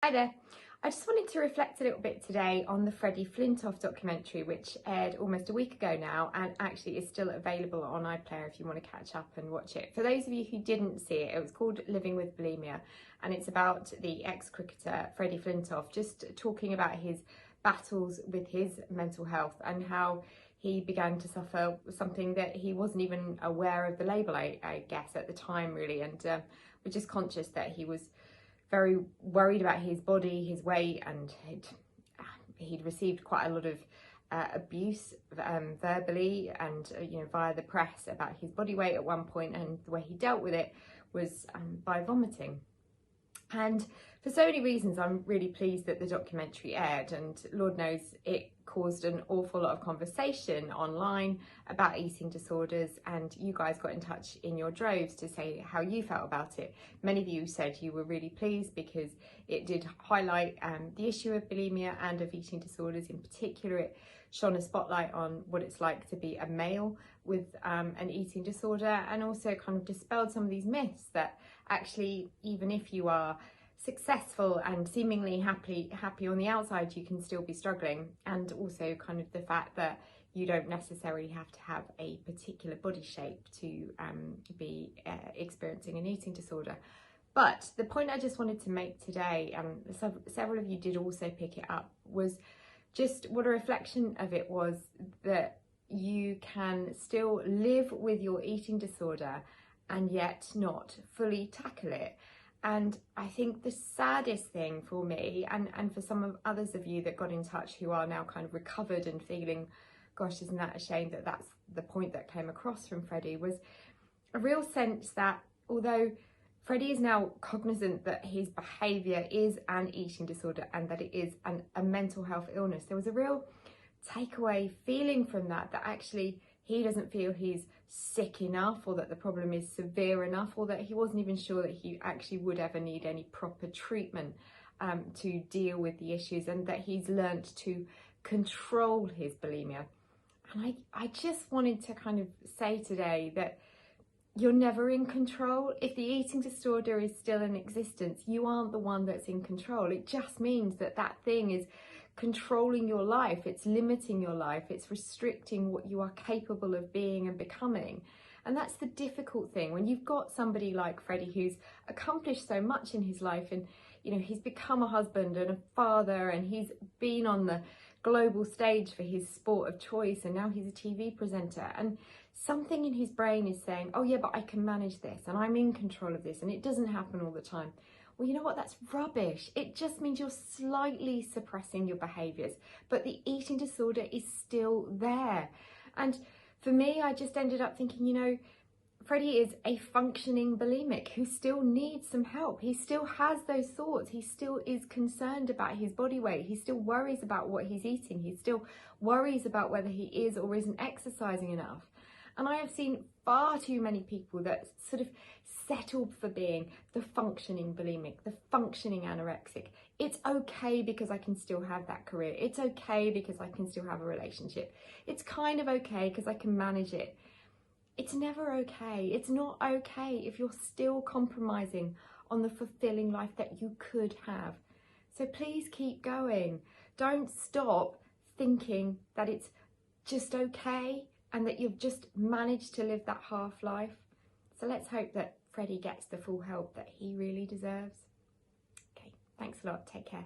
Hi there. I just wanted to reflect a little bit today on the Freddie Flintoff documentary, which aired almost a week ago now and actually is still available on iPlayer if you want to catch up and watch it. For those of you who didn't see it, it was called Living with Bulimia, and it's about the ex-cricketer Freddie Flintoff just talking about his battles with his mental health and how he began to suffer something that he wasn't even aware of the label, I guess, at the time, really. And we're just conscious that he was very worried about his body, his weight, and he'd received quite a lot of abuse verbally and via the press about his body weight at one point, and the way he dealt with it was by vomiting. And for so many reasons, I'm really pleased that the documentary aired, and Lord knows it caused an awful lot of conversation online about eating disorders, and you guys got in touch in your droves to say how you felt about it. Many of you said you were really pleased because it did highlight the issue of bulimia and of eating disorders. In particular, it shone a spotlight on what it's like to be a male with an eating disorder, and also kind of dispelled some of these myths that actually, even if you are successful and seemingly happy on the outside, you can still be struggling. And also kind of the fact that you don't necessarily have to have a particular body shape to be experiencing an eating disorder. But the point I just wanted to make today, several of you did also pick it up, was just what a reflection of it was, that you can still live with your eating disorder and yet not fully tackle it. And I think the saddest thing for me, and for some of others of you that got in touch who are now kind of recovered and feeling, gosh, isn't that a shame that that's the point that came across from Freddie, was a real sense that although Freddie is now cognizant that his behaviour is an eating disorder and that it is a mental health illness, there was a real takeaway feeling from that actually he doesn't feel he's sick enough, or that the problem is severe enough, or that he wasn't even sure that he actually would ever need any proper treatment to deal with the issues, and that he's learnt to control his bulimia. And I just wanted to kind of say today that you're never in control. If the eating disorder is still in existence, you aren't the one that's in control. It just means that that thing is controlling your life, it's limiting your life, it's restricting what you are capable of being and becoming. And that's the difficult thing when you've got somebody like Freddie who's accomplished so much in his life, and he's become a husband and a father, and he's been on the global stage for his sport of choice, and now he's a TV presenter, and something in his brain is saying, oh yeah, but I can manage this and I'm in control of this, and it doesn't happen all the time. Well, you know what? That's rubbish. It just means you're slightly suppressing your behaviours, but the eating disorder is still there. And for me, I just ended up thinking, Freddie is a functioning bulimic who still needs some help. He still has those thoughts. He still is concerned about his body weight. He still worries about what he's eating. He still worries about whether he is or isn't exercising enough. And I have seen far too many people that sort of settled for being the functioning bulimic, the functioning anorexic. It's okay because I can still have that career. It's okay because I can still have a relationship. It's kind of okay because I can manage it. It's never okay. It's not okay if you're still compromising on the fulfilling life that you could have. So please keep going. Don't stop thinking that it's just okay and that you've just managed to live that half life. So let's hope that Freddie gets the full help that he really deserves. Okay, thanks a lot. Take care.